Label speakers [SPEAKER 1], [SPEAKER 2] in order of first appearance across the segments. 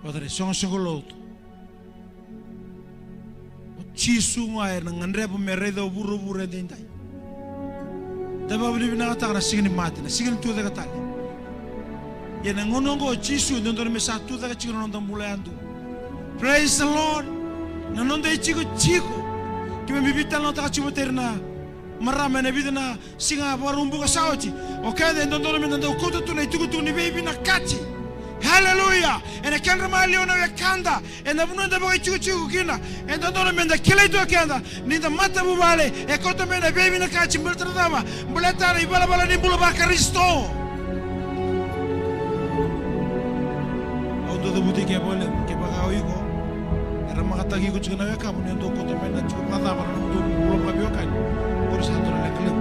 [SPEAKER 1] Padre, songolo. Chisu ngai ngandre po meredo buru dindai. Daba beli bina kata kana singin mati na singin tu daga tali. Ya nangonongo chisu nondor me satu daga chiku nondor mulai andu. Praise the Lord. Nondor chiku kime bibita nondor chiku terna marama na bidana singa barumbu kasauci. Okay, then nondor me nondor kutu tu na ituku tu ni baby na kachi. Hallelujah. And I can't remember na kanda. And I know the boy chuchu kina. And I don't remember kile tu kanda. Ni the mata bubale. E koto me na baby na kachi mbulta dama. Mbulta ni bala ni bulu ba Kristo. Auto the boutique bole ke ba oiko. Era makata gi kuchu na ka mun ndo koto me na chuku ba dama ndo bulu ba biokan. Por sa to na klem.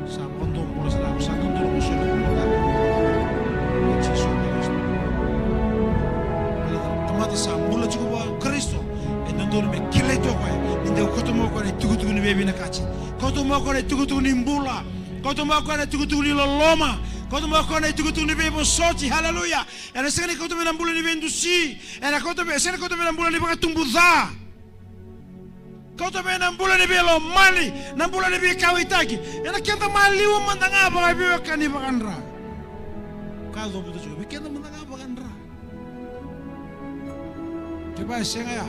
[SPEAKER 1] Sa kondo por sa ndo ndo sa mula chukuba Kristo e nondoro me kile to kwa inde koto mo kwa tukutu ni bebi na kachi koto mo kwa tukutu ni mbula koto mo kwa tukutu ni loloma koto mo kwa tukutu ni bebo soti haleluya ene sene koto me na mbula ni bendusi ene koto me sene koto me na mbula ni baka tumbuza koto me na mbula ni belo mali na mbula ni bi kawitaki ene kenda mali wo mandanga ba bi kani bakandra kazo buto chubi kenda mandanga bakandra Coba senga ya.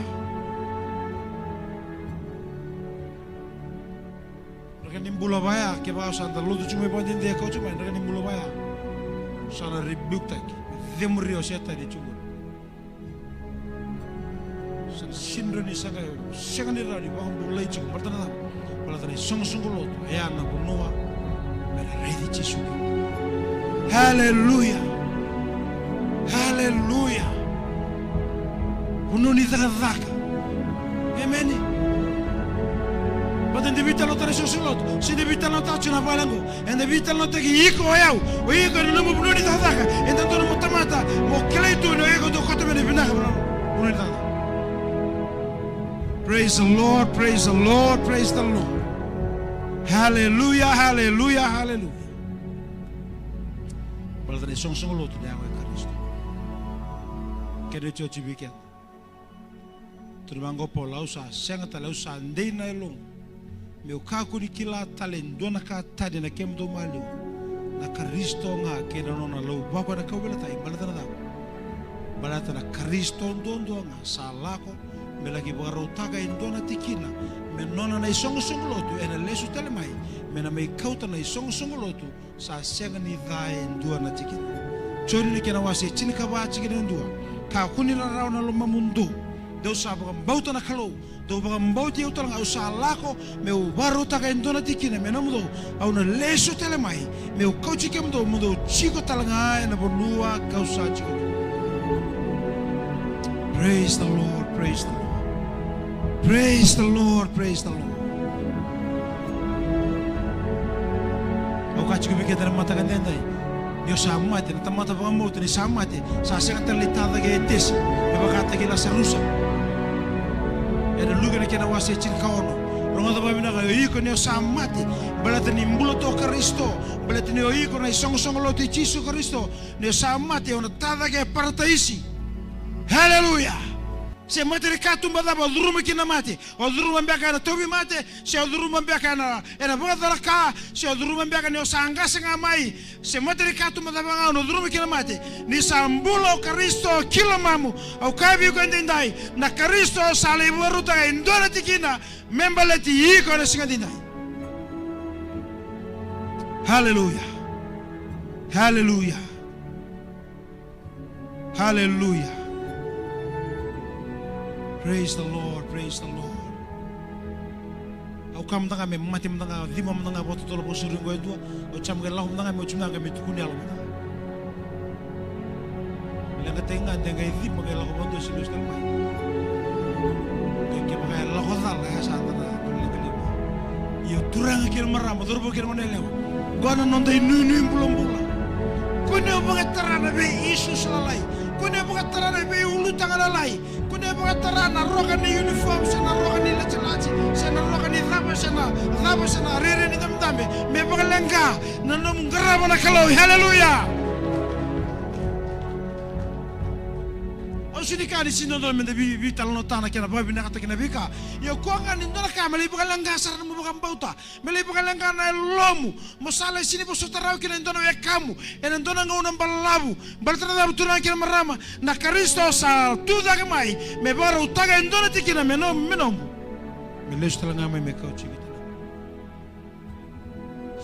[SPEAKER 1] Mereka nimbula baya, keba santa lutu cuma pandin dia kau cuma mereka nimbula baya. Sana rebuke tak, demuri oseta di cuma. Sana sindroni senga ni rari, bahang bulai cuma bertanah. Kalau tadi song lutu, ya anak bunua, mereka ready Yesus. Hallelujah, Hallelujah. Ununi dhaka. Amen. But in the vital not a lot. See the vital not touch na balango. And the vital not take iko yao. O iko no mo ununi dhaka. And the tono motamata. Mo kleito no iko do koto me binaka. Ununi dhaka. Praise the Lord, praise the Lord, praise the Lord. Hallelujah, hallelujah, hallelujah. Brother, the song lot de agua Cristo. Quero te bique. Turmango polausa, senga talausa ndena elong. Meu kaku ni kila talendona ka tadi na kemdo malu. Na Kristo nga kena nona lo bako na kawela tai balata na. Balata na Kristo ndondo nga salako melagi barotaga indona tikina. Menona na isong lotu ena lesu telemai. Mena mai kauta na isong lotu sa senga ni dai ndua na tikina. Chori ni kena wase chini ka ba tikina ndua. Ka kuni na rauna lo mamundo. Deus sabe que bauta na kalau, Deus baga bauta eu talang au salako, meu baru taga indona tikina, menamudo au na leso telemai, meu kau cikem do mudo chico talangai na bonua kau sa chico. Praise the Lord, praise the Lord, praise the Lord, praise the Lord. Au kachiku bikin dalam mata kandendai. Io sa mate, na tamata baga moto ni sa mate, sa senga talitada ke tes, me baga tagila sa rusa. Era lugar na kena wase chin kaono. Ronga da babina ka iko ne sa mate, balata ni mbulo to Kristo, balata ni iko na song lo ti Yesu Kristo, ne sa mate ona tada ke parataisi. Hallelujah. Se mate rekatu mbada ba duruma kina mate, o duruma mbaka na tobi mate, se o duruma mbaka na era boga ka, se o duruma mbaka ne sanga sanga mai, se mate rekatu mbada ba no duruma kina mate, ni sambulo Kristo kila mamu, au kabi ko ndindai, na Kristo sale waruta indora tikina, membaleti iko na singa ndindai. Hallelujah. Hallelujah. Hallelujah. Praise the Lord, praise the Lord. Au kam tanga me mati tanga lima tanga boto tolo posuri go edu, au cham ke lau tanga me chuna ke me tukuni alu. Lenga tenga tenga idi mo ke lau boto sinus tel mai. Ke mo ke lau dal ya sa tana tuli tuli. Yo turang ke mara mo durbo ke mo ne lewa. Gona non dai nu bulombula. Kone obagatara be Isus lalai. Kone obagatara be ulu tanga lalai. Kone obagatara roga ni uniform sana roga ni lachalachi. Sana roga ni dhaba sana rere ni damdambe. Me bagalenga nanom garaba na kalau. Hallelujah. Ausini sino do mende bi talon tana kena babi na kata kena bika. Yo ko ngani ndona ka mele bukan gasar mo bukan bauta. Mele bukan ngana lomu. Mosala sini bo sotarau kena ndona we kamu. En ndona ngona balabu. Baltrada butura kena marama. Na Kristo sa tu daga mai. Me bora utaga ndona tikina menom. Mele stala ngama me ka uchi kita.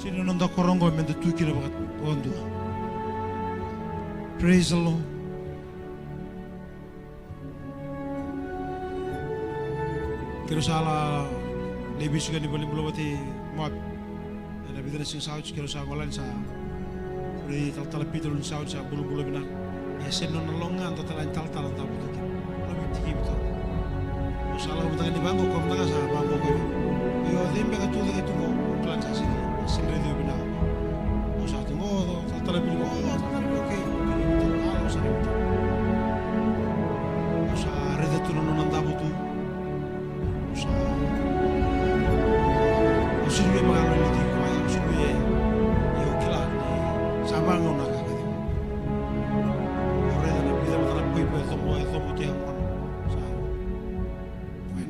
[SPEAKER 1] Sino nonda korongo mende tu kina bakat ondu. Praise the Lord. Kero sala lebih suka dibeli belobati moab. Ada bidana sing saud kero sa golan sa. Beri tal pitulun saud sa bulu bina. Ya senon nolongan tal tal betul. Lebih tinggi betul. Sala bukan di bangku kom tengah sa bangku ko. Yo dembe ka tu itu mo plan sa sini. Sini dia bina. Sa tu mo tal pitulun oke. Kalau sa betul. Sa reda tu nonon tabutu. Usuwe magalo liti ko ay usuwe yo kila ni sabang na kagadi ore na bida matra poi tomo ti ang sa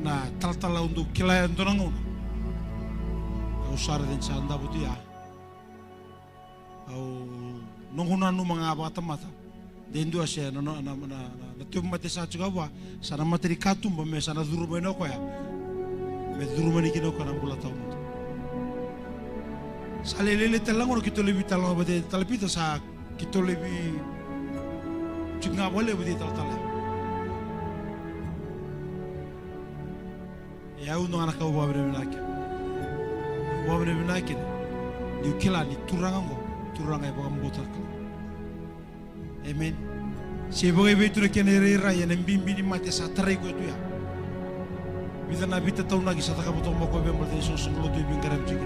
[SPEAKER 1] na tal untuk kila ndonango au sar din sa anda butia au nunguna nu mga mata dendo asya na tumate sa chugawa sana materi katum ba me sana duru beno ko ya me duru mani kino kana bulatau salelele talango kita lebih talango bade talpita sa kita lebih cunga boleh bade tal ya uno anak kau bawa berenaki di kila ni turang ay bagam botak amen sebagai betul kene rera ya nembimbi ni mate sa tare ko tu ya bisa nabi tetau lagi sa takabuto mo ko be mo so sunglo tu bingaram jige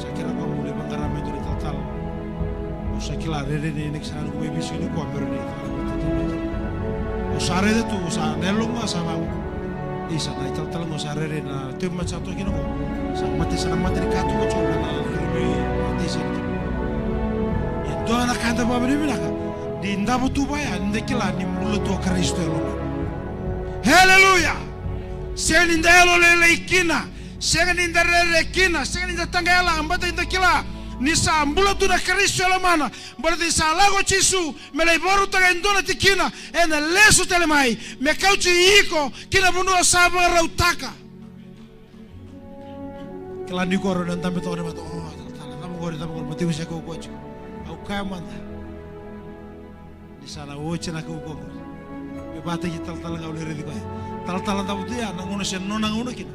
[SPEAKER 1] sakira ko mule bangaram itu di total sakila rere ni nek san ko bisu ni ko amber ni usare de tu usa nelonga sama isa na total mo sarere na tu macha to kino ko sa mate katu ko chona na filmi atisi itu anak kanta babri bilaka di ndabu tu baya ndekila ni mulo to Kristo lo haleluya sen indelo le ikina sen indare kina sen indatangela ambata indekila ni sa mulo tu na Kristo lo mana berarti sa lago chisu mele boru ta ndona tikina ena lesu telemai me kauchi iko kina bunu saba rautaka kala ni koro dan tambe to mato oh tamu gori mati wis ko ko au kamanda di sana woche na ko ko me bata ki tal ngau le redi ko tal tabu dia nangono sen no nangono kina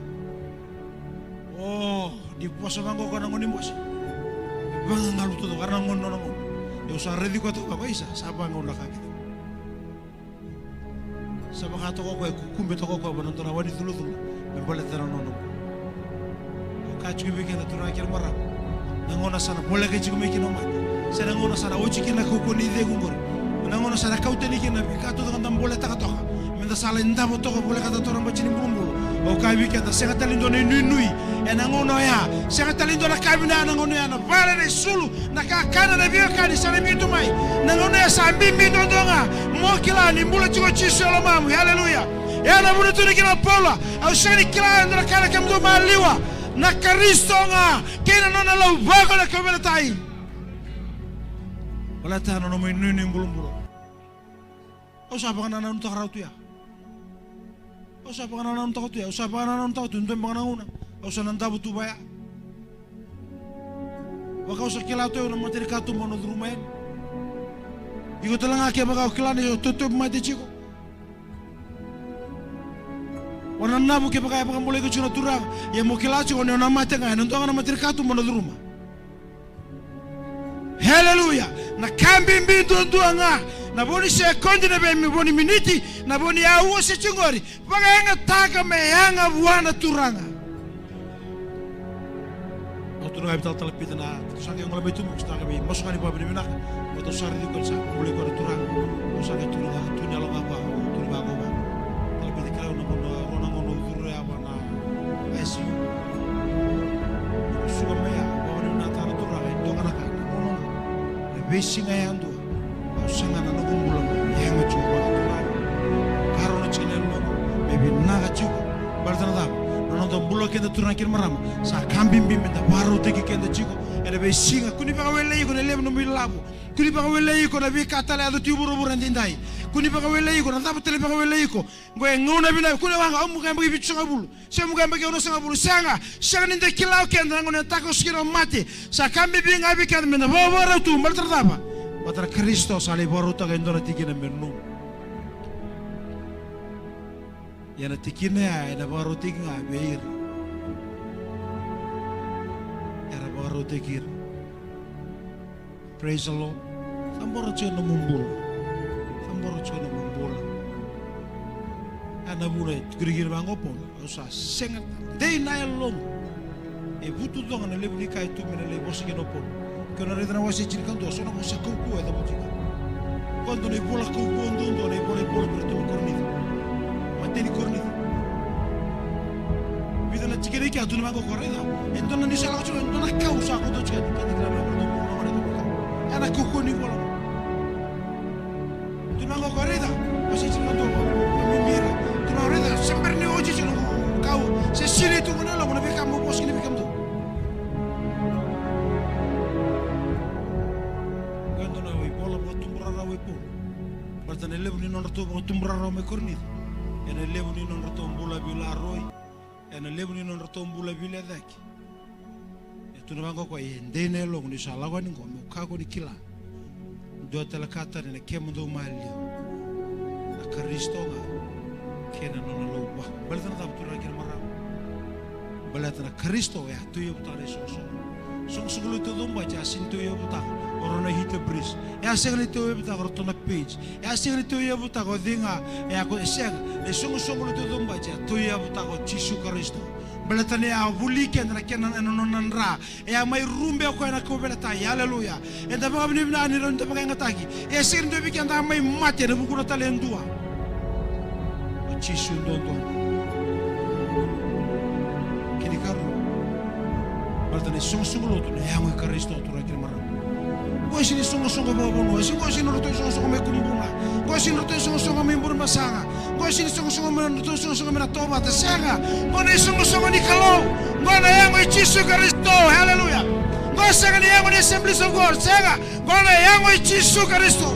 [SPEAKER 1] oh di poso mango ko nangono mos bang ngalu to karena ngono yo sa redi ko to ko isa saba ngono ka kita saba ka to ko kumbe to ko bonon to na wadi tulu me bole tara nono ka chubi ke na tura ker mara nangono sana bole ke chubi ke no ma sana ngono sana ochi ke na ko ni de gungor nangono sana kauteni ke na ka to ngam bole ta to menda sala ndabo to ko bole ka to ramba chini bumbu o ka wi ke ta se ka talindo ne nui e nangono ya se ka talindo na ka na nangono ya na vale ne sulu na ka kana na bio ka ni sana mi to mai nangono ya sambi mi no donga mo kila ni mbula chiko chiso lo mamu haleluya ya na bunu tu ni kila pola au shani kila ndra kana kamdo maliwa na Kristo nga kena nona lau bago na kabela tai wala tano no nuni mbulu au sa baka nana unta karau tu ya au sa baka nana unta tu ya au sa baka nana unta tu ntem baka nana au sa nanta butu baya waka au sa kila tu na materi katu mono drumain iko telanga ke baka kila ni tutup mate chiko wana nabu ke baka baka mulai ke chuna turang ya mo kila chiko ne na mate ngai nonto na materi katu mono druma haleluya na kambi mbindu nduanga na boni sekondi na be mi boni miniti na boni awo se chingori baka yanga taka me yanga buana turanga otura ga bital talpita na sange ngola betu mo stanga be mosga ni babri minak oto sari di konsa mulai ko turanga o sange turanga tunya lo ngapa turanga ko ba talpita kala no no ngono turya bana esu suga me ya boni na tara turanga ndo kana ka no besinga yandu sangana no gumbulan yang coba tuan karo no chine no maybe naga chuko bartana da no do bulo kenda turna kir maram sa kambim bim da baro teki kenda chiko ene be singa kuni ba wele ko le no milabu kuni ba wele ko na bi katale ado tiburo burandi ndai kuni ba wele ko na da tele ba wele ko ngoe ngona bina kuni wanga amu kamba bi chunga bulu se mu kamba ke ono sanga bulu sanga ninde kilau kenda ngone tako skiro mati sa kambi bi ngabi kan mena bo bo tu bartana da Matra Kristo sali baruta ka indona tikina menu. Yana tikina ya ina baru tikinga beir. Era baru tikir. Praise the Lord. Samboro cheno mumbula. Samboro cheno mumbula. Ana bule grigir bangopola. Osa sengat. Dei na long. E butu donga na lebu ni kai tu mena le bosi kenopolo. Kena reda wasi cirkan dosa na masa kuku ada bujika. Quando nei bola kuku ondondo nei bola per tu cornito. Manteni cornito. Vida na cikere ki atu mango correda. Entona ni sala chulo entona causa ko to chika di grana per tu no mane to. Ana kuku ni bola. Tu mango correda. Wasi cirkan do. Mira. Tu na reda sempre ne oji chulo kau. Se sile tu mona la mona be kamu bos ni be kamu. Bartana lebu ni non rato tumbraro me cornito. Ene lebu ni non rato mbula bila roi. Ene lebu ni non rato mbula bila daki. E tu namango ko ndene lo ni sala ko ni ko me ka ko ni kila. Do tela kata ne kemundo malio. Na Kristo ga kena non lo ba. Bartana ta tura kir mara. Bartana Kristo ya tu yo tare so. Song sugulu to domba ja sinto yo buta. Orona hita bris. Ya segni to yo buta rotona page. Ya segni to yo buta ko dinga ya ko seg. E song sugulu to domba ja to yo buta ko Yesu Kristo. Belatane ya bulike na kenan non ra. Ya mai rumbe ko na ko belata. Haleluya. E da ba ni na ni ron da ba ngataki. E segni to bi kanda mai mate na buku na talendua. O Yesu ndondo. Kini karu. Bartane sung-sung loto na yangoy Kristo tura kirmara. Ko sini sung-sung ba bono, ko sini roto sung-sung me kumbunga. Ko sini roto sung-sung me burma sanga. Ko sini sung-sung me roto sung-sung me toba ta sanga. Ko ni sung-sung ni kalo. Ko na yangoy Yesu Kristo. Hallelujah. Ko sanga ni yangoy Assemblies of God. Sanga. Ko na yangoy Yesu Kristo.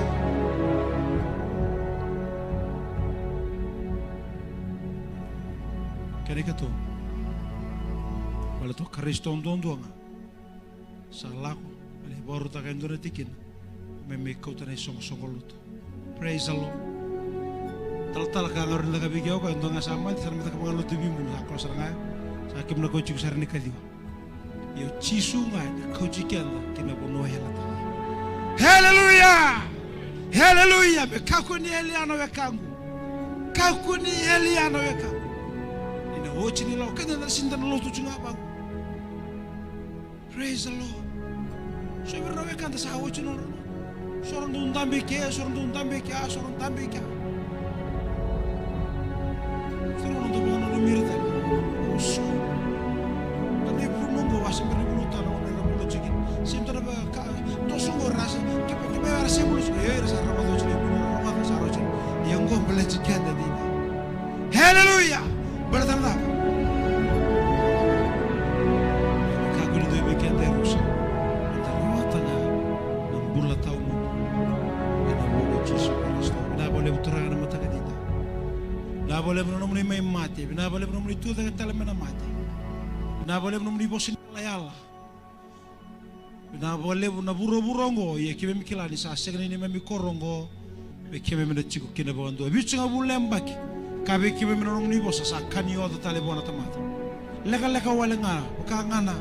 [SPEAKER 1] Kani ka to? Wala to Kristo ondondo nga. Salako, ali baru ta kendo tikin. Me kau tanai song-songoluto. Praise the Lord. Tal ka ngaron laga bigyaw ka endo nga sama di sarang ka mga luto bimu na ako sarang sa kim na ko chuk sarni kadiwa. Yo Yesu nga ko chikenda kinabuno helata. Hallelujah! Hallelujah! Be kakuni Eliano wekangu. Kakuni Eliano wekangu. Ina hochi ni lo kenda na sinda na lotu chunga bang. Praise the Lord. Sober na wekan sa hochi no. Soron dun dambe ke. Soron dambe ke. Soron do bono no mirta. Oso. Tani puno go wasi per minuta no na mulo chikin. Sinto na ba to songo rasa ke be rasa mulo chikin. Yo rasa ramado chikin. Ramado sa rochi. Yang go bele chikin da dina. Hallelujah. Beratan da. Na boleh menurut mai mati, na boleh menurut itu dengan tala mena mati. Na boleh menurut bosin layala. Na boleh na buro-burongo, ye kime mikilani sa segni ni memi korongo, be kime mena chiku kine bondo. Bichu ngabulem baki. Kabe kime menurut ni bosa sa kanio da tale bona tamata. Leka wale nga, ngana.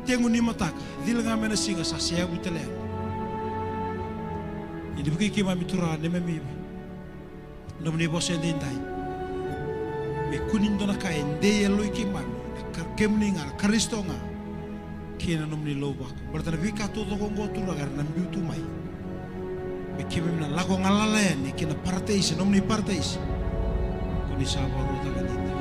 [SPEAKER 1] Tengu ni mataka, dilanga mena singa sa siya butele. Ini buki kima mitura ne memi. Nomni bosen dindai. Me kunin dona kai ndeye loy kimam. Kemninga Kristo nga. Kina nomni loba. Bertana vika todo gongo tura gar nambi utumai. Me kimem na lago ngalala ni kina parteis nomni parteis. Kuni sabaru ta gadinda.